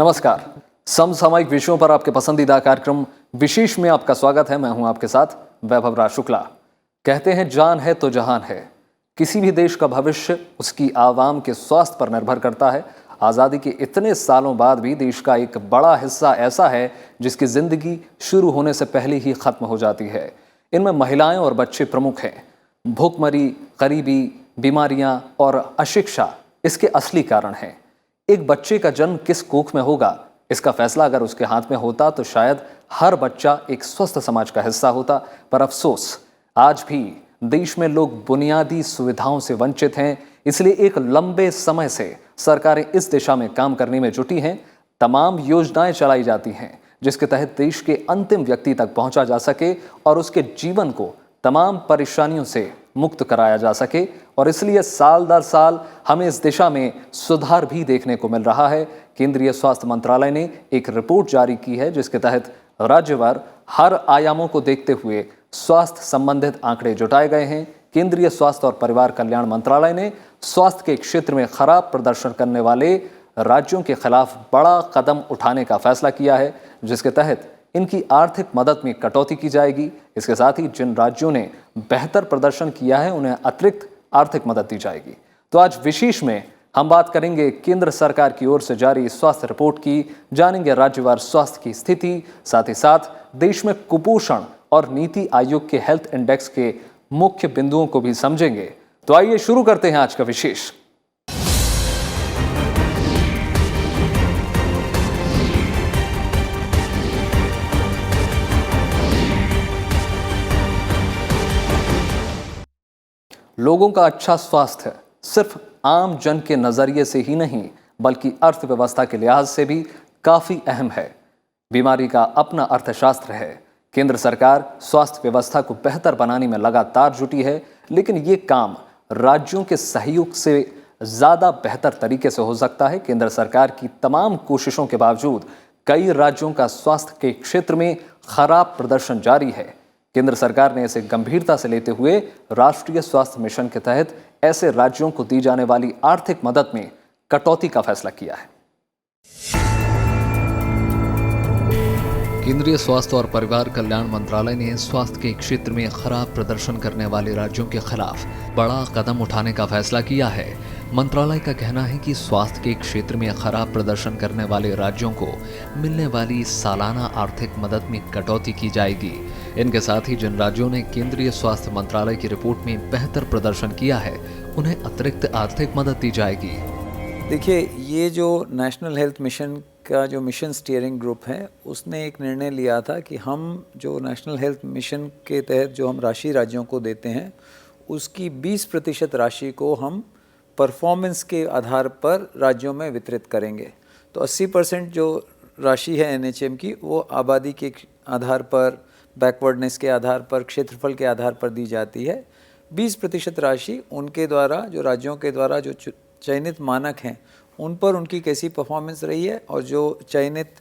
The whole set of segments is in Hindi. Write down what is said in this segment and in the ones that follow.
नमस्कार। समसामयिक विषयों पर आपके पसंदीदा कार्यक्रम विशेष में आपका स्वागत है। मैं हूं आपके साथ वैभव राज शुक्ला। कहते हैं जान है तो जहान है। किसी भी देश का भविष्य उसकी आवाम के स्वास्थ्य पर निर्भर करता है। आज़ादी के इतने सालों बाद भी देश का एक बड़ा हिस्सा ऐसा है जिसकी जिंदगी शुरू होने से पहले ही खत्म हो जाती है। इनमें महिलाएं और बच्चे प्रमुख हैं। भूखमरी, गरीबी, बीमारियां और अशिक्षा इसके असली कारण हैं। एक बच्चे का जन्म किस कोख में होगा, इसका फैसला अगर उसके हाथ में होता तो शायद हर बच्चा एक स्वस्थ समाज का हिस्सा होता। पर अफसोस, आज भी देश में लोग बुनियादी सुविधाओं से वंचित हैं। इसलिए एक लंबे समय से सरकारें इस दिशा में काम करने में जुटी हैं। तमाम योजनाएं चलाई जाती हैं जिसके तहत देश के अंतिम व्यक्ति तक पहुंचा जा सके और उसके जीवन को तमाम परेशानियों से मुक्त कराया जा सके। और इसलिए साल दर साल हमें इस दिशा में सुधार भी देखने को मिल रहा है। केंद्रीय स्वास्थ्य मंत्रालय ने एक रिपोर्ट जारी की है जिसके तहत राज्यवार हर आयामों को देखते हुए स्वास्थ्य संबंधित आंकड़े जुटाए गए हैं। केंद्रीय स्वास्थ्य और परिवार कल्याण मंत्रालय ने स्वास्थ्य के क्षेत्र में खराब प्रदर्शन करने वाले राज्यों के खिलाफ बड़ा कदम उठाने का फैसला किया है, जिसके तहत इनकी आर्थिक मदद में कटौती की जाएगी। इसके साथ ही जिन राज्यों ने बेहतर प्रदर्शन किया है उन्हें अतिरिक्त आर्थिक मदद दी जाएगी। तो आज विशेष में हम बात करेंगे केंद्र सरकार की ओर से जारी स्वास्थ्य रिपोर्ट की, जानेंगे राज्यवार स्वास्थ्य की स्थिति, साथ ही साथ देश में कुपोषण और नीति आयोग के हेल्थ इंडेक्स के मुख्य बिंदुओं को भी समझेंगे। तो आइए शुरू करते हैं आज का विशेष। लोगों का अच्छा स्वास्थ्य सिर्फ आम जन के नजरिए से ही नहीं बल्कि अर्थव्यवस्था के लिहाज से भी काफी अहम है। बीमारी का अपना अर्थशास्त्र है। केंद्र सरकार स्वास्थ्य व्यवस्था को बेहतर बनाने में लगातार जुटी है, लेकिन ये काम राज्यों के सहयोग से ज्यादा बेहतर तरीके से हो सकता है। केंद्र सरकार की तमाम कोशिशों के बावजूद कई राज्यों का स्वास्थ्य के क्षेत्र में खराब प्रदर्शन जारी है। केंद्र सरकार ने इसे गंभीरता से लेते हुए राष्ट्रीय स्वास्थ्य मिशन के तहत ऐसे राज्यों को दी जाने वाली आर्थिक मदद में कटौती का फैसला किया है। केंद्रीय स्वास्थ्य और परिवार कल्याण मंत्रालय ने स्वास्थ्य के क्षेत्र में खराब प्रदर्शन करने वाले राज्यों के खिलाफ बड़ा कदम उठाने का फैसला किया है। मंत्रालय का कहना है कि स्वास्थ्य के क्षेत्र में खराब प्रदर्शन करने वाले राज्यों को मिलने वाली सालाना आर्थिक मदद में कटौती की जाएगी। इनके साथ ही जिन राज्यों ने केंद्रीय स्वास्थ्य मंत्रालय की रिपोर्ट में बेहतर प्रदर्शन किया है उन्हें अतिरिक्त आर्थिक मदद दी जाएगी। देखिए, ये जो नेशनल हेल्थ मिशन का जो मिशन स्टीयरिंग ग्रुप है उसने एक निर्णय लिया था कि हम जो नेशनल हेल्थ मिशन के तहत जो हम राशि राज्यों को देते हैं उसकी 20% राशि को हम परफॉर्मेंस के आधार पर राज्यों में वितरित करेंगे। तो 80% जो राशि है एनएचएम की वो आबादी के आधार पर, बैकवर्डनेस के आधार पर, क्षेत्रफल के आधार पर दी जाती है। 20% राशि उनके द्वारा, जो राज्यों के द्वारा जो चयनित मानक हैं उन पर उनकी कैसी परफॉर्मेंस रही है और जो चयनित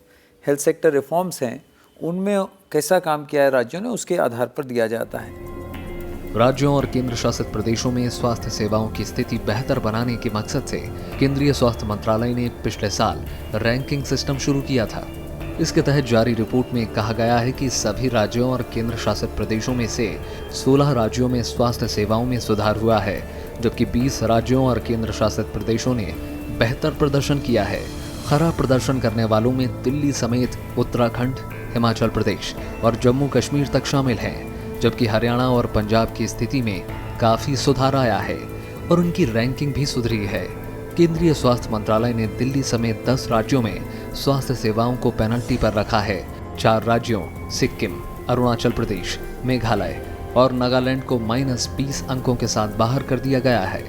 हेल्थ सेक्टर रिफॉर्म्स हैं उनमें कैसा काम किया है राज्यों ने, उसके आधार पर दिया जाता है। राज्यों और केंद्र शासित प्रदेशों में स्वास्थ्य सेवाओं की स्थिति बेहतर बनाने के मकसद से केंद्रीय स्वास्थ्य मंत्रालय ने पिछले साल रैंकिंग सिस्टम शुरू किया था। इसके तहत जारी रिपोर्ट में कहा गया है कि सभी राज्यों और केंद्र शासित प्रदेशों में से 16 राज्यों में स्वास्थ्य सेवाओं में सुधार हुआ है, जबकि 20 राज्यों और केंद्र शासित प्रदेशों ने बेहतर प्रदर्शन किया है। खराब प्रदर्शन करने वालों में दिल्ली समेत उत्तराखंड, हिमाचल प्रदेश और जम्मू कश्मीर तक शामिल हैं, जबकि हरियाणा और पंजाब की स्थिति में काफी सुधार आया है और उनकी रैंकिंग भी सुधरी है। केंद्रीय स्वास्थ्य मंत्रालय ने दिल्ली समेत 10 राज्यों में स्वास्थ्य सेवाओं को पेनल्टी पर रखा है। 4 राज्यों सिक्किम, अरुणाचल प्रदेश, मेघालय और नागालैंड को -20 अंकों के साथ बाहर कर दिया गया है।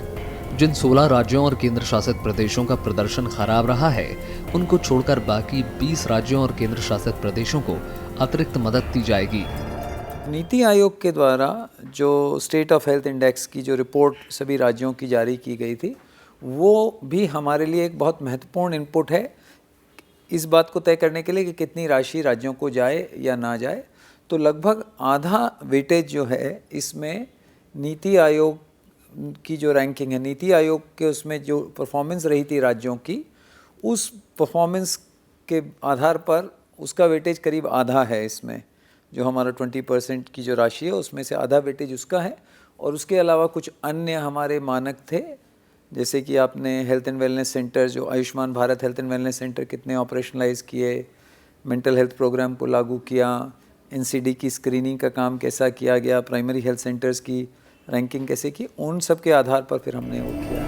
जिन 16 राज्यों और केंद्र शासित प्रदेशों का प्रदर्शन खराब रहा है उनको छोड़कर बाकी 20 राज्यों और केंद्र शासित प्रदेशों को अतिरिक्त मदद दी जाएगी। नीति आयोग के द्वारा जो स्टेट ऑफ हेल्थ इंडेक्स की जो रिपोर्ट सभी राज्यों की जारी की गई थी वो भी हमारे लिए एक बहुत महत्वपूर्ण इनपुट है इस बात को तय करने के लिए कि कितनी राशि राज्यों को जाए या ना जाए। तो लगभग आधा वेटेज जो है इसमें नीति आयोग की जो रैंकिंग है, नीति आयोग के उसमें जो परफॉर्मेंस रही थी राज्यों की, उस परफॉर्मेंस के आधार पर उसका वेटेज करीब आधा है इसमें, जो हमारा 20% की जो राशि है उसमें से आधा वेटेज उसका है। और उसके अलावा कुछ अन्य हमारे मानक थे, जैसे कि आपने हेल्थ एंड वेलनेस सेंटर, जो Ayushman Bharat health and wellness centre कितने ऑपरेशनलाइज किए, मेंटल हेल्थ प्रोग्राम को लागू किया, एनसीडी की स्क्रीनिंग का काम कैसा किया गया, प्राइमरी हेल्थ सेंटर्स की रैंकिंग कैसे की, उन सब के आधार पर फिर हमने वो किया।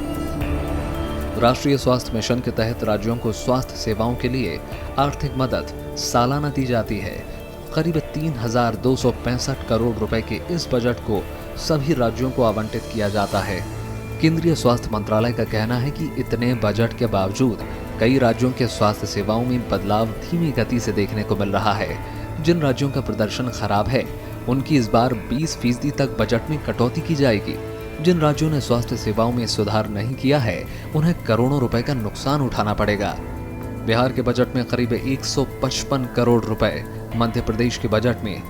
राष्ट्रीय स्वास्थ्य मिशन के तहत राज्यों को स्वास्थ्य सेवाओं के लिए आर्थिक मदद सालाना दी जाती है। करीब 3,265 करोड़ रुपए के इस बजट को सभी राज्यों को आवंटित किया जाता है। केंद्रीय स्वास्थ्य मंत्रालय का कहना है कि इतने बजट के बावजूद कई राज्यों के स्वास्थ्य सेवाओं में बदलाव धीमी गति से देखने को मिल रहा है। जिन राज्यों का प्रदर्शन खराब है उनकी इस बार 20% तक बजट में कटौती की जाएगी। जिन राज्यों ने स्वास्थ्य सेवाओं में सुधार नहीं किया है उन्हें करोड़ों रुपए का नुकसान उठाना पड़ेगा। बिहार के बजट में करीब 155 करोड़ रुपए, मध्य प्रदेश के बजट में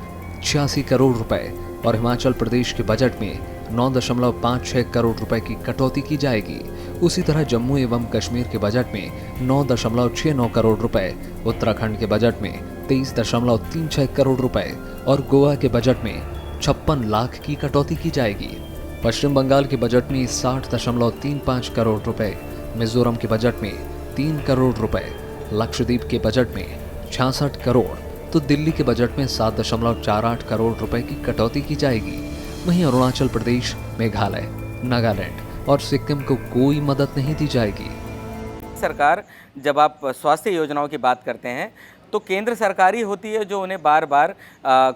86 करोड़ रुपए और हिमाचल प्रदेश के बजट में 9.56 करोड़ रुपए की कटौती की जाएगी। उसी तरह जम्मू एवं कश्मीर के बजट में 9.69 करोड़ रुपए, उत्तराखंड के बजट में 23.36 करोड़ रुपए और गोवा के बजट में 56 लाख की कटौती की जाएगी। पश्चिम बंगाल के बजट में 60.35 करोड़ रुपए, मिजोरम के बजट में 3 करोड़ रुपए, लक्षद्वीप के बजट में 66 करोड़, तो दिल्ली के बजट में 7.48 करोड़ रुपए की कटौती की जाएगी। वहीं अरुणाचल प्रदेश, मेघालय, नागालैंड और सिक्किम को कोई मदद नहीं दी जाएगी। सरकार जब आप स्वास्थ्य योजनाओं की बात करते हैं तो केंद्र सरकार ही होती है जो उन्हें बार बार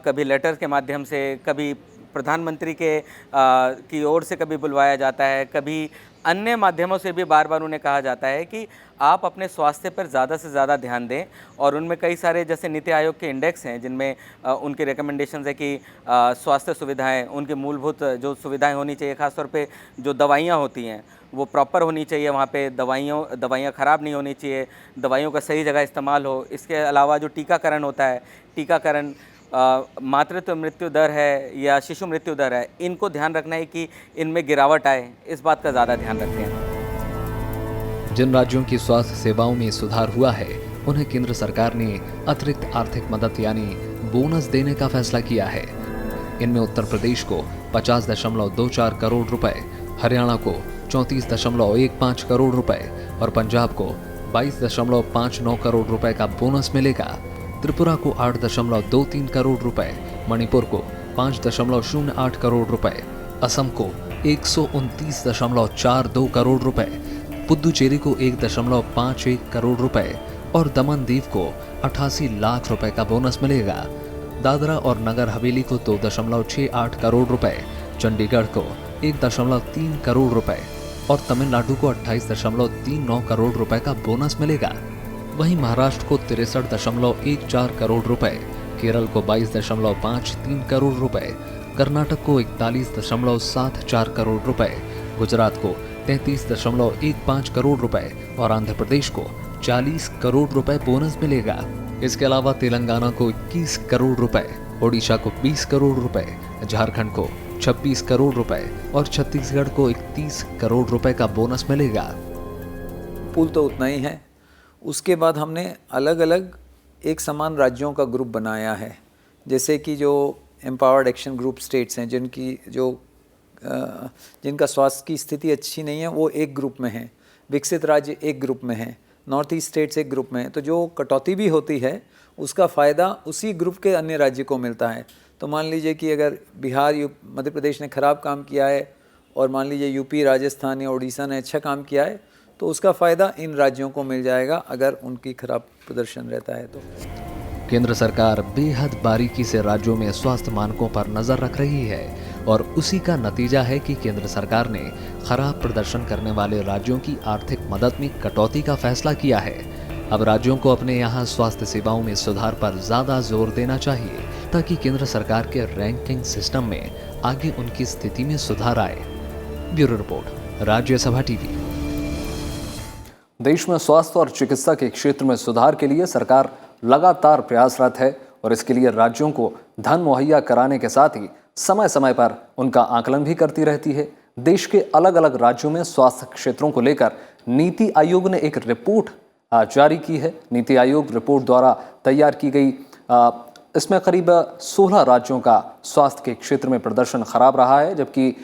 कभी लेटर के माध्यम से, कभी प्रधानमंत्री की ओर से कभी बुलवाया जाता है, कभी अन्य माध्यमों से भी बार बार उन्हें कहा जाता है कि आप अपने स्वास्थ्य पर ज़्यादा से ज़्यादा ध्यान दें। और उनमें कई सारे जैसे नीति आयोग के इंडेक्स हैं जिनमें उनके रिकमेंडेशंस है कि स्वास्थ्य सुविधाएं, उनकी मूलभूत जो सुविधाएं होनी चाहिए, ख़ासतौर पे जो दवाइयां होती हैं वो प्रॉपर होनी चाहिए, वहाँ पे दवाइयाँ ख़राब नहीं होनी चाहिए, दवाइयों का सही जगह इस्तेमाल हो। इसके अलावा जो टीकाकरण होता है, टीकाकरण, मातृत्व मृत्यु दर है या शिशु मृत्यु दर है, इनको ध्यान रखना है कि इनमें गिरावट आए, इस बात का ज़्यादा ध्यान रखते हैं। जिन राज्यों की स्वास्थ्य सेवाओं में सुधार हुआ है उन्हें केंद्र सरकार ने अतिरिक्त आर्थिक मदद यानी बोनस देने का फैसला किया है। इनमें उत्तर प्रदेश को 50.24 करोड़ रुपए, हरियाणा को 34.15 करोड़ रुपए और पंजाब को 22.59 करोड़ रुपए का बोनस मिलेगा। त्रिपुरा को 8.23 करोड़ रुपए, मणिपुर को 5.08 करोड़ रुपए, असम को 129.42 करोड़ रुपए, पुदुचेरी को 1.51 करोड़ रुपए और दमन दीव को 88 लाख रुपए का बोनस मिलेगा। दादरा और नगर हवेली को 2.68 करोड़ रुपए, चंडीगढ़ को 1.3 करोड़ रुपए और तमिलनाडु को 28.39 करोड़ रुपए का बोनस मिलेगा। वहीं महाराष्ट्र को 63.14 करोड़ रुपए, केरल को 22.53 करोड़ रुपए, कर्नाटक को 41.74 करोड़ रुपए, गुजरात को 33.15 करोड़ रुपए और आंध्र प्रदेश को 40 करोड़ रुपए बोनस मिलेगा। इसके अलावा तेलंगाना को 21 करोड़ रुपए, ओडिशा को 20 करोड़ रुपए, झारखंड को 26 करोड़ रुपए और छत्तीसगढ़ को 31 करोड़ रुपए का बोनस मिलेगा। पुल तो उतना ही है। उसके बाद हमने अलग अलग एक समान राज्यों का ग्रुप बनाया है, जैसे कि जो एम्पावर्ड एक्शन ग्रुप स्टेट्स हैं, जिनका स्वास्थ्य की स्थिति अच्छी नहीं है, वो एक ग्रुप में हैं, विकसित राज्य एक ग्रुप में हैं, नॉर्थ ईस्ट स्टेट्स एक ग्रुप में हैं। तो जो कटौती भी होती है उसका फ़ायदा उसी ग्रुप के अन्य राज्य को मिलता है। तो मान लीजिए कि अगर बिहार, मध्य प्रदेश ने ख़राब काम किया है और मान लीजिए यूपी, राजस्थान या उड़ीसा ने अच्छा काम किया है, तो उसका फ़ायदा इन राज्यों को मिल जाएगा अगर उनकी खराब प्रदर्शन रहता है तो। केंद्र सरकार बेहद बारीकी से राज्यों में स्वास्थ्य मानकों पर नजर रख रही है और उसी का नतीजा है कि केंद्र सरकार ने खराब प्रदर्शन करने वाले राज्यों की आर्थिक मदद में कटौती का फैसला किया है। अब राज्यों को अपने यहाँ स्वास्थ्य सेवाओं में सुधार पर ज्यादा जोर देना चाहिए ताकि केंद्र सरकार के रैंकिंग सिस्टम में आगे उनकी स्थिति में सुधार आए। Bureau report, Rajya Sabha TV. देश में स्वास्थ्य और चिकित्सा के क्षेत्र में सुधार के लिए सरकार लगातार प्रयासरत है और इसके लिए राज्यों को धन मुहैया कराने के साथ ही समय समय पर उनका आकलन भी करती रहती है। देश के अलग अलग राज्यों में स्वास्थ्य क्षेत्रों को लेकर नीति आयोग ने एक रिपोर्ट जारी की है। नीति आयोग रिपोर्ट द्वारा तैयार की गई इसमें करीब 16 राज्यों का स्वास्थ्य के क्षेत्र में प्रदर्शन खराब रहा है, जबकि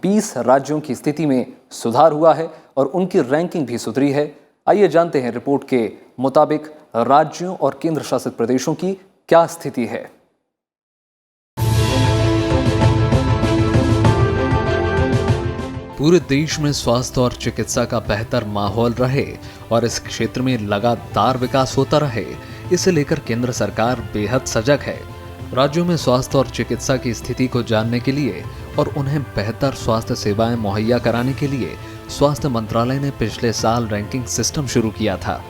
20 राज्यों की स्थिति में सुधार हुआ है और उनकी रैंकिंग भी सुधरी है। आइए जानते हैं रिपोर्ट के मुताबिक राज्यों और केंद्र शासित प्रदेशों की क्या स्थिति है। पूरे देश में स्वास्थ्य और चिकित्सा का बेहतर माहौल रहे और इस क्षेत्र में लगातार विकास होता रहे, इसे लेकर केंद्र सरकार बेहद सजग है। राज्यों में स्वास्थ्य और चिकित्सा की स्थिति को जानने के लिए और उन्हें बेहतर स्वास्थ्य सेवाएं मुहैया कराने के लिए स्वास्थ्य मंत्रालय ने पिछले साल रैंकिंग सिस्टम शुरू किया था।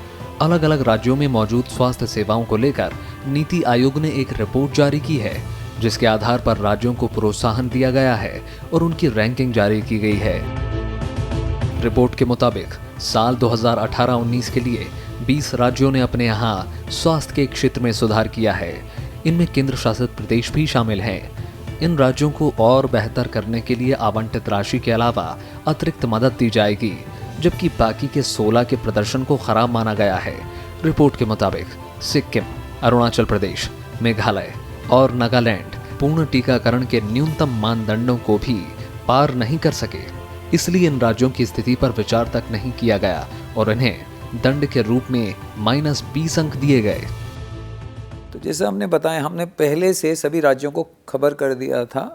अलग अलग राज्यों में मौजूद स्वास्थ्य सेवाओं को लेकर नीति आयोग ने एक रिपोर्ट जारी की है, जिसके आधार पर राज्यों को प्रोत्साहन दिया गया है और उनकी रैंकिंग जारी की गई है। रिपोर्ट के मुताबिक साल 2018-19 के लिए 20 राज्यों ने अपने यहाँ स्वास्थ्य के क्षेत्र में सुधार किया है। इनमें केंद्र शासित प्रदेश भी शामिल हैं। इन राज्यों को और बेहतर करने के लिए आवंटित राशि के अलावा अतिरिक्त मदद दी जाएगी, जबकि बाकी के 16 के प्रदर्शन को खराब माना गया है। रिपोर्ट के मुताबिक सिक्किम, अरुणाचल प्रदेश, मेघालय और नागालैंड पूर्ण टीकाकरण के न्यूनतम मानदंडों को भी पार नहीं कर सके, इसलिए इन राज्यों की स्थिति पर विचार तक नहीं किया गया और इन्हें दंड के रूप में -20 अंक दिए गए। तो जैसे हमने बताया, हमने पहले से सभी राज्यों को खबर कर दिया था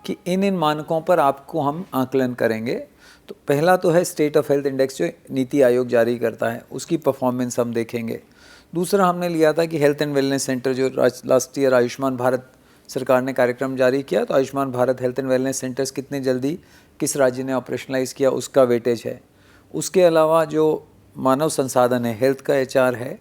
कि इन मानकों पर आपको हम आकलन करेंगे। तो पहला तो है स्टेट ऑफ हेल्थ इंडेक्स, जो नीति आयोग जारी करता है, उसकी परफॉर्मेंस हम देखेंगे। दूसरा हमने लिया था कि हेल्थ एंड वेलनेस सेंटर, जो लास्ट ईयर आयुष्मान भारत सरकार ने कार्यक्रम जारी किया, तो Ayushman Bharat health and wellness centres कितने जल्दी किस राज्य ने ऑपरेशनलाइज किया, उसका वेटेज है। उसके अलावा जो मानव संसाधन है, हेल्थ का HR है,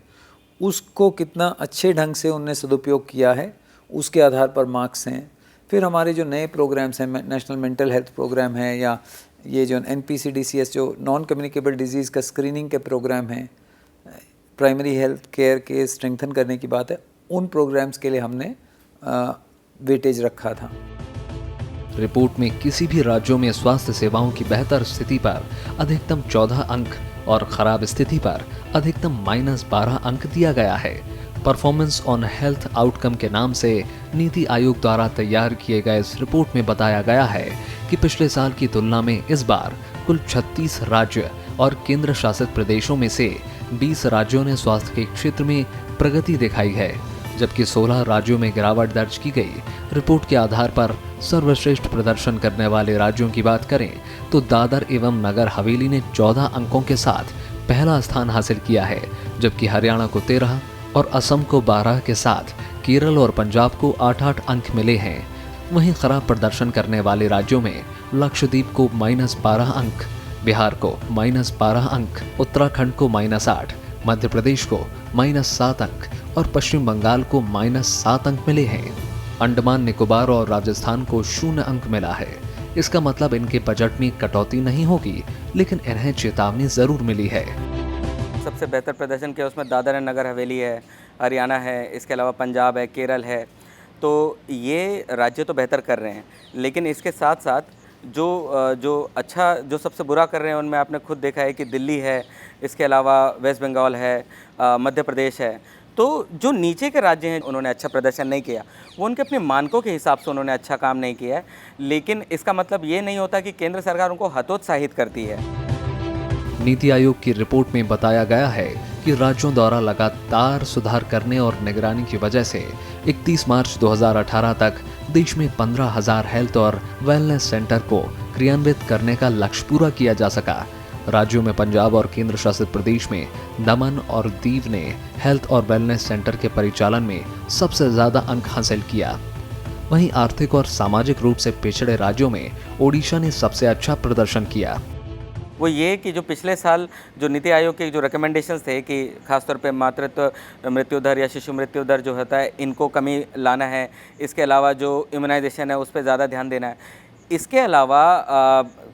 उसको कितना अच्छे ढंग से उनने सदुपयोग किया है, उसके आधार पर मार्क्स हैं। फिर हमारे जो नए प्रोग्राम्स हैं, नेशनल मेंटल हेल्थ प्रोग्राम है, या ये जो NPCDCS जो नॉन कम्युनिकेबल डिजीज़ का स्क्रीनिंग के प्रोग्राम हैं, प्राइमरी हेल्थ केयर के स्ट्रेंथन करने की बात है, उन प्रोग्राम्स के लिए हमने वेटेज रखा था। रिपोर्ट में किसी भी राज्यों में स्वास्थ्य सेवाओं की बेहतर स्थिति पर अधिकतम 14 अंक और खराब स्थिति पर अधिकतम -12 अंक दिया गया है। परफॉर्मेंस ऑन हेल्थ आउटकम के नाम से नीति आयोग द्वारा तैयार किए गए इस रिपोर्ट में बताया गया है कि पिछले साल की तुलना में इस बार कुल 36 राज्य और केंद्र शासित प्रदेशों में से 20 राज्यों ने स्वास्थ्य के क्षेत्र में प्रगति दिखाई है, जबकि 16 राज्यों में गिरावट दर्ज की गई। रिपोर्ट के आधार पर सर्वश्रेष्ठ प्रदर्शन करने वाले राज्यों की बात करें तो दादर एवं नगर हवेली ने 14 अंकों के साथ पहला स्थान हासिल किया है, जबकि हरियाणा को 13 और असम को 12 के साथ केरल और पंजाब को 8-8 अंक मिले हैं। वहीं खराब प्रदर्शन करने वाले राज्यों में लक्षद्वीप को -12 अंक, बिहार को -12 अंक, उत्तराखंड को -8, मध्य प्रदेश को -7 अंक और पश्चिम बंगाल को -7 अंक मिले हैं। अंडमान निकोबार और राजस्थान को 0 अंक मिला है। इसका मतलब इनके बजट में कटौती नहीं होगी, लेकिन इन्हें चेतावनी जरूर मिली है। सबसे बेहतर प्रदर्शन किया उसमें दादर एंड नगर हवेली है, हरियाणा है, इसके अलावा पंजाब है, केरल है। तो ये राज्य तो बेहतर कर रहे हैं, लेकिन इसके साथ साथ जो सबसे बुरा कर रहे हैं उनमें आपने खुद देखा है कि दिल्ली है, इसके अलावा वेस्ट बंगाल है, मध्य प्रदेश है। तो जो नीचे के राज्य हैं उन्होंने अच्छा प्रदर्शन नहीं किया, वो उनके अपने मानकों के हिसाब से उन्होंने अच्छा काम नहीं किया है, लेकिन इसका मतलब ये नहीं होता कि केंद्र सरकार उनको हतोत्साहित करती है। नीति आयोग की रिपोर्ट में बताया गया है कि राज्यों द्वारा लगातार सुधार करने और निगरानी की वजह से 31 मार्च 2018 तक देश में 15,000 हेल्थ और वेलनेस सेंटर को क्रियान्वित करने का लक्ष्य पूरा किया जा सका। राज्यों में पंजाब और केंद्र शासित प्रदेश में दमन और दीव ने हेल्थ और वेलनेस सेंटर के परिचालन में सबसे ज्यादा अंक हासिल किया। वहीं आर्थिक और सामाजिक रूप से पिछड़े राज्यों में ओडिशा ने सबसे अच्छा प्रदर्शन किया। वो ये कि जो पिछले साल जो नीति आयोग के जो रिकमेंडेशंस थे कि खासतौर पे मातृत्व मृत्यु दर या शिशु मृत्यु दर जो होता है इनको कमी लाना है, इसके अलावा जो इम्यूनाइजेशन है उस पर ज़्यादा ध्यान देना है। इसके अलावा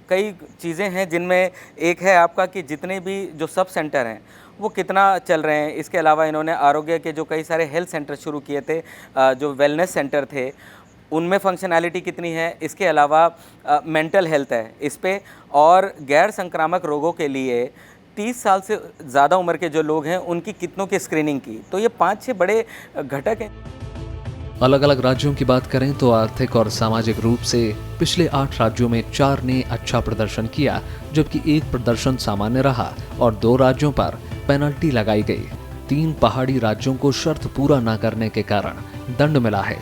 कई चीज़ें हैं जिनमें एक है आपका कि जितने भी जो सब सेंटर हैं वो कितना चल रहे हैं। इसके अलावा इन्होंने आरोग्य के जो कई सारे हेल्थ सेंटर शुरू किए थे, जो वेलनेस सेंटर थे, उनमें फंक्शनैलिटी कितनी है। इसके अलावा मेंटल हेल्थ है इस पे, और गैर संक्रामक रोगों के लिए 30 साल से ज़्यादा उम्र के जो लोग हैं उनकी कितनों की स्क्रीनिंग की। तो ये 5-6 बड़े घटक हैं। अलग अलग राज्यों की बात करें तो आर्थिक और सामाजिक रूप से पिछले 8 राज्यों में 4 ने अच्छा प्रदर्शन किया, जबकि एक प्रदर्शन सामान्य रहा और 2 राज्यों पर पेनल्टी लगाई गई। 3 पहाड़ी राज्यों को शर्त पूरा न करने के कारण दंड मिला है।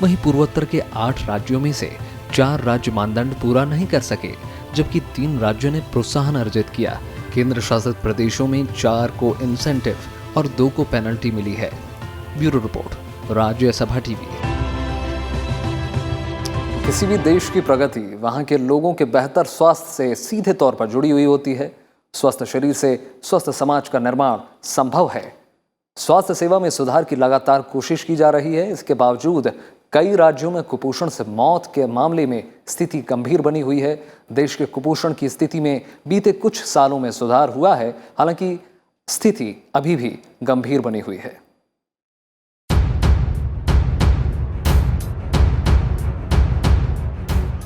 वहीं पूर्वोत्तर के 8 राज्यों में से 4 राज्य मानदंड पूरा नहीं कर सके, जबकि 3 राज्यों ने प्रोत्साहन अर्जित किया। केंद्र शासित प्रदेशों में 4 को इंसेंटिव और 2 को पेनल्टी मिली है। Bureau report, Rajya Sabha TV. किसी भी देश की प्रगति वहां के लोगों के बेहतर स्वास्थ्य से सीधे तौर पर जुड़ी हुई होती है। स्वस्थ शरीर से स्वस्थ समाज का निर्माण संभव है। स्वास्थ्य सेवा में सुधार की लगातार कोशिश की जा रही है। इसके बावजूद कई राज्यों में कुपोषण से मौत के मामले में स्थिति गंभीर बनी हुई है। देश के कुपोषण की स्थिति में बीते कुछ सालों में सुधार हुआ है, हालांकि स्थिति अभी भी गंभीर बनी हुई है।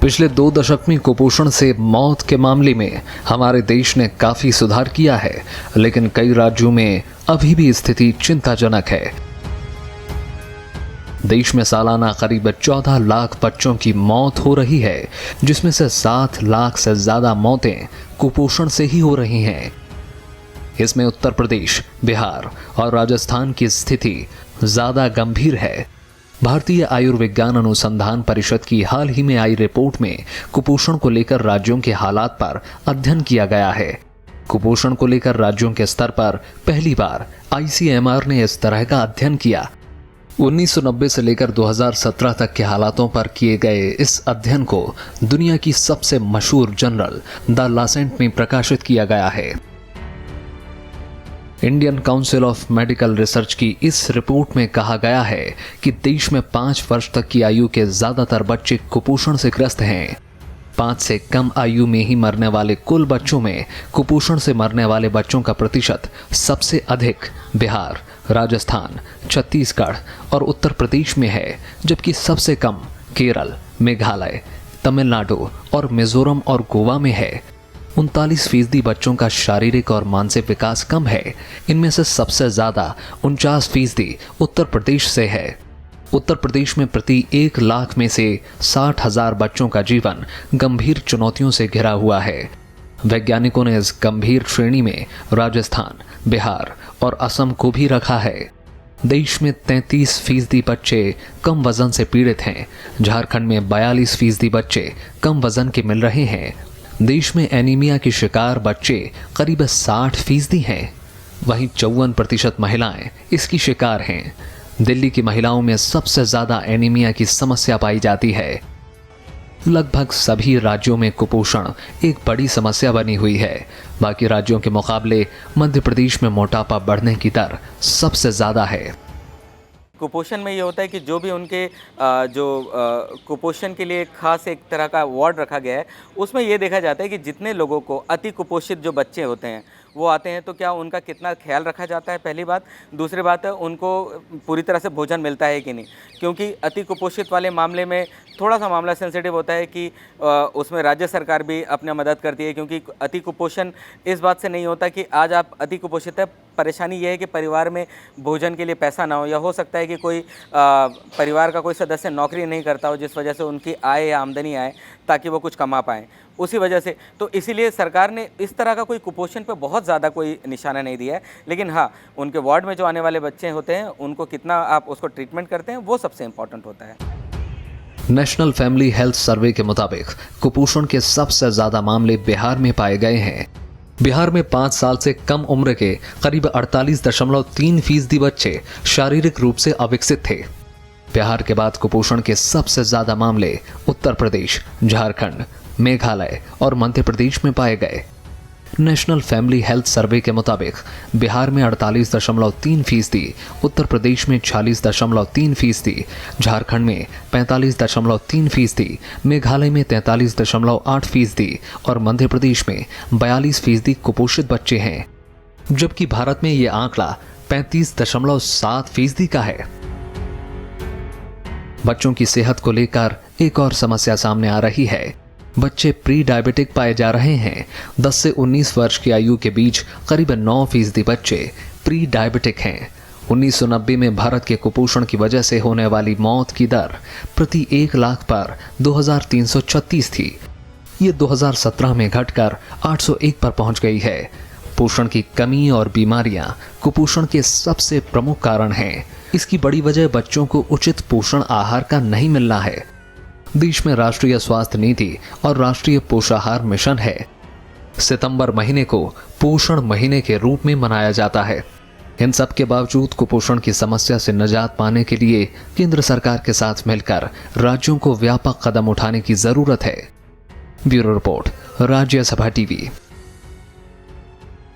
पिछले 2 दशक में कुपोषण से मौत के मामले में हमारे देश ने काफी सुधार किया है, लेकिन कई राज्यों में अभी भी स्थिति चिंताजनक है। देश में सालाना करीब 14 लाख बच्चों की मौत हो रही है, जिसमें से 7 लाख से ज्यादा मौतें कुपोषण से ही हो रही हैं। इसमें उत्तर प्रदेश, बिहार और राजस्थान की स्थिति ज्यादा गंभीर है। भारतीय आयुर्विज्ञान अनुसंधान परिषद की हाल ही में आई रिपोर्ट में कुपोषण को लेकर राज्यों के हालात पर अध्ययन किया गया है। कुपोषण को लेकर राज्यों के स्तर पर पहली बार ICMR ने इस तरह का अध्ययन किया। 1990 से लेकर 2017 तक के हालातों पर किए गए इस अध्ययन को दुनिया की सबसे मशहूर जर्नल द लासेंट में प्रकाशित किया गया है। Indian council of medical research की इस रिपोर्ट में कहा गया है कि देश में 5 वर्ष तक की आयु के ज्यादातर बच्चे कुपोषण से ग्रस्त हैं। 5 से कम आयु में ही मरने वाले कुल बच्चों में कुपोषण से मरने वाले बच्चों का प्रतिशत सबसे अधिक बिहार, राजस्थान, छत्तीसगढ़ और उत्तर प्रदेश में है, जबकि सबसे कम केरल, मेघालय, तमिलनाडु और मिजोरम और गोवा में है। 39% बच्चों का शारीरिक और मानसिक विकास कम है। इनमें से सबसे ज्यादा 49% उत्तर प्रदेश से है। उत्तर प्रदेश में प्रति 1 लाख में से 60,000 बच्चों का जीवन गंभीर चुनौतियों से घिरा हुआ है। वैज्ञानिकों ने इस गंभीर श्रेणी में राजस्थान, बिहार और असम को भी रखा है। देश में 33% बच्चे कम वजन से पीड़ित हैं। झारखंड में 42% बच्चे कम वजन के मिल रहे हैं। देश में एनीमिया के शिकार बच्चे करीब 60% हैं। वहीं 54% महिलाएं इसकी शिकार हैं। दिल्ली की महिलाओं में सबसे ज्यादा एनीमिया की समस्या पाई जाती है। लगभग सभी राज्यों में कुपोषण एक बड़ी समस्या बनी हुई है। बाकी राज्यों के मुकाबले मध्य प्रदेश में मोटापा बढ़ने की दर सबसे ज्यादा है। कुपोषण में ये होता है कि जो भी उनके कुपोषण के लिए खास एक तरह का वार्ड रखा गया है, उसमें ये देखा जाता है कि जितने लोगों को अति कुपोषित जो बच्चे होते हैं वो आते हैं तो क्या उनका कितना ख्याल रखा जाता है, पहली बात। दूसरी बात है उनको पूरी तरह से भोजन मिलता है कि नहीं, क्योंकि अति कुपोषित वाले मामले में थोड़ा सा मामला सेंसिटिव होता है कि उसमें राज्य सरकार भी अपने मदद करती है, क्योंकि अति कुपोषण इस बात से नहीं होता कि आज आप अति कुपोषित है, परेशानी ये है कि परिवार में भोजन के लिए पैसा ना हो, या हो सकता है कि कोई परिवार का कोई सदस्य नौकरी नहीं करता हो जिस वजह से उनकी आय या आमदनी आए ताकि वो कुछ कमा पाएँ, उसी वजह से। तो इसीलिए सरकार ने इस तरह का कोई कुपोषण पे बहुत ज़्यादा कोई निशाना नहीं दिया है। लेकिन हाँ, उनके वार्ड में जो आने वाले बच्चे होते हैं उनको कितना आप उसको ट्रीटमेंट करते हैं वो सबसे इम्पोर्टेंट होता है। नेशनल फैमिली हेल्थ सर्वे के मुताबिक कुपोषण के सबसे ज्यादा मामले बिहार में पाए गए हैं। बिहार में 5 साल से कम उम्र के करीब 48.3% बच्चे शारीरिक रूप से अविकसित थे। बिहार के बाद कुपोषण के सबसे ज्यादा मामले उत्तर प्रदेश, झारखंड, मेघालय और मध्य प्रदेश में पाए गए। नेशनल फैमिली हेल्थ सर्वे के मुताबिक बिहार में 48.3%, उत्तर प्रदेश में 46.3%, झारखंड में 45.3%, मेघालय में 43.8% और मध्य प्रदेश में 42% कुपोषित बच्चे हैं, जबकि भारत में यह आंकड़ा 35.7% का है। बच्चों की सेहत को लेकर एक और समस्या सामने आ रही है। बच्चे प्री डायबिटिक पाए जा रहे हैं। 10 से 19 वर्ष की आयु के बीच करीब 9% बच्चे प्री डायबिटिक हैं। 1990 में भारत के कुपोषण की वजह से होने वाली मौत की दर प्रति 1 लाख पर 2336 थी। ये 2017 में घटकर 801 पर पहुंच गई है। पोषण की कमी और बीमारियां कुपोषण के सबसे प्रमुख कारण हैं। इसकी बड़ी वजह बच्चों को उचित पोषण आहार का नहीं मिलना है। देश में राष्ट्रीय स्वास्थ्य नीति और राष्ट्रीय पोषाहार मिशन है। सितंबर महीने को पोषण महीने के रूप में मनाया जाता है। इन सब के बावजूद कुपोषण की समस्या से निजात पाने के लिए केंद्र सरकार के साथ मिलकर राज्यों को व्यापक कदम उठाने की जरूरत है। Bureau report, Rajya Sabha TV.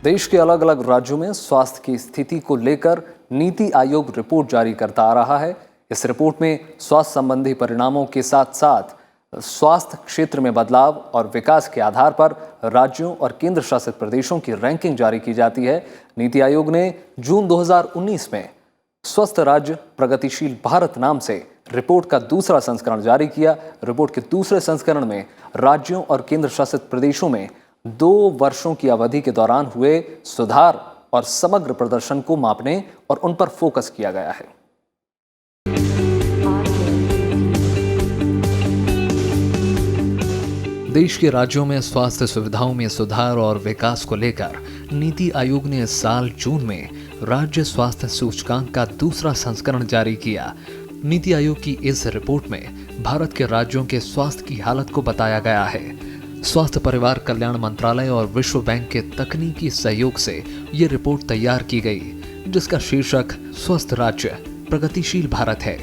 देश के अलग अलग राज्यों में स्वास्थ्य की स्थिति को लेकर नीति आयोग रिपोर्ट जारी करता आ रहा है। इस रिपोर्ट में स्वास्थ्य संबंधी परिणामों के साथ साथ स्वास्थ्य क्षेत्र में बदलाव और विकास के आधार पर राज्यों और केंद्र शासित प्रदेशों की रैंकिंग जारी की जाती है। नीति आयोग ने जून 2019 में स्वस्थ राज्य प्रगतिशील भारत नाम से रिपोर्ट का दूसरा संस्करण जारी किया। रिपोर्ट के दूसरे संस्करण में राज्यों और केंद्र शासित प्रदेशों में 2 वर्षों की अवधि के दौरान हुए सुधार और समग्र प्रदर्शन को मापने और उन पर फोकस किया गया है। देश के राज्यों में स्वास्थ्य सुविधाओं में सुधार और विकास को लेकर नीति आयोग ने इस साल जून में राज्य स्वास्थ्य सूचकांक का दूसरा संस्करण जारी किया। नीति आयोग की इस रिपोर्ट में भारत के राज्यों के स्वास्थ्य की हालत को बताया गया है। स्वास्थ्य परिवार कल्याण मंत्रालय और विश्व बैंक के तकनीकी सहयोग से ये रिपोर्ट तैयार की गई, जिसका शीर्षक स्वस्थ राज्य प्रगतिशील भारत है।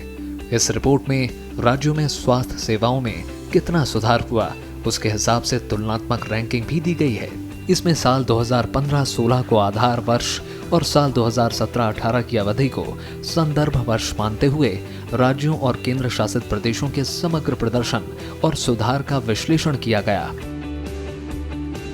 इस रिपोर्ट में राज्यों में स्वास्थ्य सेवाओं में कितना सुधार हुआ, उसके हिसाब से तुलनात्मक रैंकिंग भी दी गई है। इसमें साल 2015-16 को आधार वर्ष और साल 2017-18 की अवधि को संदर्भ वर्ष मानते हुए राज्यों और केंद्र शासित प्रदेशों के समग्र प्रदर्शन और सुधार का विश्लेषण किया गया।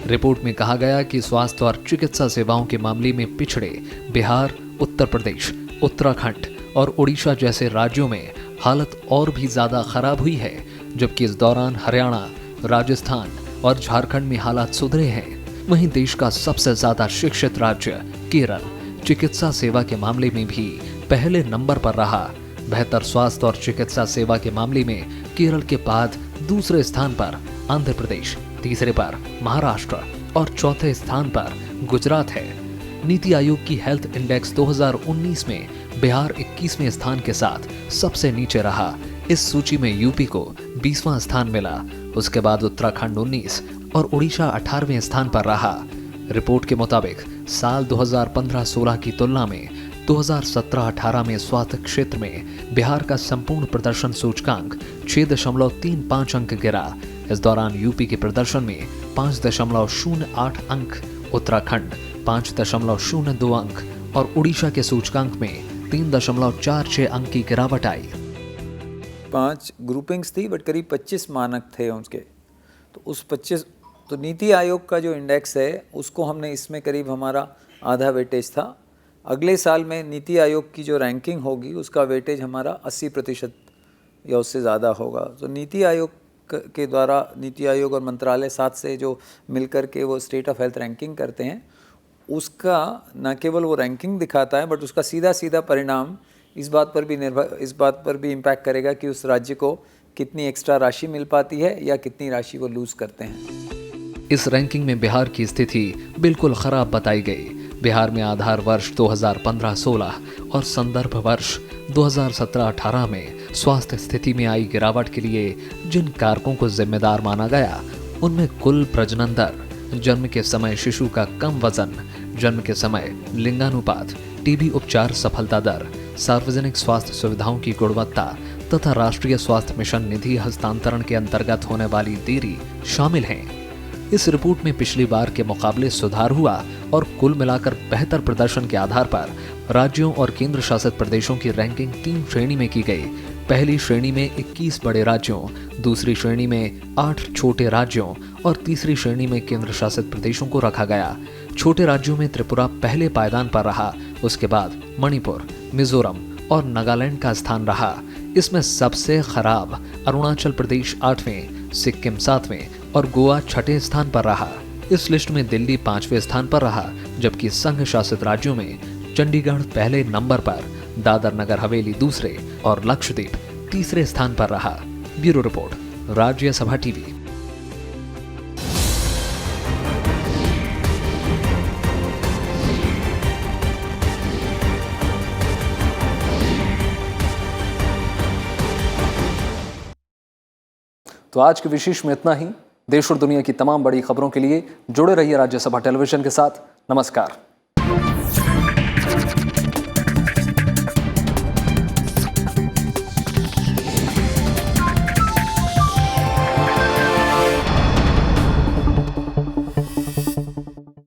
रिपोर्ट में कहा गया कि स्वास्थ्य और चिकित्सा सेवाओं के मामले में पिछड़े बिहार, उत्तर प्रदेश, उत्तराखंड और ओडिशा जैसे राज्यों में हालत और भी ज्यादा खराब हुई है, जबकि इस दौरान हरियाणा, राजस्थान और झारखंड में हालात सुधरे हैं। वहीं देश का सबसे ज्यादा शिक्षित राज्य केरल चिकित्सा सेवा के मामले में भी पहले नंबर पर रहा। बेहतर स्वास्थ्य और चिकित्सा सेवा के मामले में केरल के बाद दूसरे स्थान पर आंध्र प्रदेश, तीसरे पर महाराष्ट्र और चौथे स्थान पर गुजरात है। नीति आयोग की हेल्थ इंडेक्स 2019 में बिहार 21वें स्थान के साथ सबसे नीचे रहा। इस सूची में यूपी को 20वां स्थान मिला। उसके बाद उत्तराखंड 19 और उड़ीसा 18वें स्थान पर रहा। रिपोर्ट के मुताबिक साल 2015-16 की तुलना में 2017-18 में स्वास्थ्य क्षेत्र में बिहार का संपूर्ण प्रदर्शन सूचकांक 6.35 अंक गिरा। इस दौरान यूपी के प्रदर्शन में 5.08 अंक, उत्तराखंड 5.02 अंक और उड़ीसा के सूचकांक में 3.46 अंक की गिरावट आई। 5 ग्रुपिंग्स थी बट करीब 25 मानक थे उसके। तो उस 25 तो नीति आयोग का जो इंडेक्स है उसको हमने इसमें करीब हमारा आधा वेटेज था। अगले साल में नीति आयोग की जो रैंकिंग होगी उसका वेटेज हमारा 80% या उससे ज़्यादा होगा। तो नीति आयोग के द्वारा नीति आयोग और मंत्रालय साथ से जो मिलकर के वो स्टेट ऑफ हेल्थ रैंकिंग करते हैं, उसका न केवल वो रैंकिंग दिखाता है बट उसका सीधा सीधा परिणाम इस बात पर भी इम्पैक्ट करेगा कि उस राज्य को कितनी एक्स्ट्रा राशि मिल पाती है या कितनी राशि वो लूज करते हैं। इस रैंकिंग में बिहार की स्थिति बिल्कुल खराब बताई गई। बिहार में आधार वर्ष 2015-16 और संदर्भ वर्ष 2017-18 में स्वास्थ्य स्थिति में आई गिरावट के लिए जिन कारकों को जिम्मेदार माना गया, उनमें कुल प्रजनन दर, जन्म के समय शिशु का कम वजन, जन्म के समय लिंगानुपात, टीबी उपचार सफलता दर, सार्वजनिक स्वास्थ्य सुविधाओं की गुणवत्ता तथा राष्ट्रीय स्वास्थ्य मिशन निधि हस्तांतरण के अंतर्गत होने वाली देरी शामिल हैं। इस रिपोर्ट में पिछली बार के मुकाबले सुधार हुआ और कुल मिलाकर बेहतर प्रदर्शन के आधार पर राज्यों और केंद्र शासित प्रदेशों की रैंकिंग 3 श्रेणी में की गई। पहली श्रेणी में 21 बड़े राज्यों, दूसरी श्रेणी में 8 छोटे राज्यों और तीसरी श्रेणी में केंद्र शासित प्रदेशों को रखा गया। छोटे राज्यों में त्रिपुरा पहले पायदान पर रहा, उसके बाद मणिपुर, मिजोरम और नागालैंड का स्थान रहा। इसमें सबसे खराब अरुणाचल प्रदेश 8वें, सिक्किम 7वें और गोवा छठे स्थान पर रहा। इस लिस्ट में दिल्ली 5वें स्थान पर रहा, जबकि संघ शासित राज्यों में चंडीगढ़ पहले नंबर पर, दादर नगर हवेली दूसरे और लक्षद्वीप तीसरे स्थान पर रहा। Bureau report, Rajya Sabha TV. तो आज के विशेष में इतना ही। देश और दुनिया की तमाम बड़ी खबरों के लिए जुड़े रहिए राज्यसभा टेलीविजन के साथ। नमस्कार।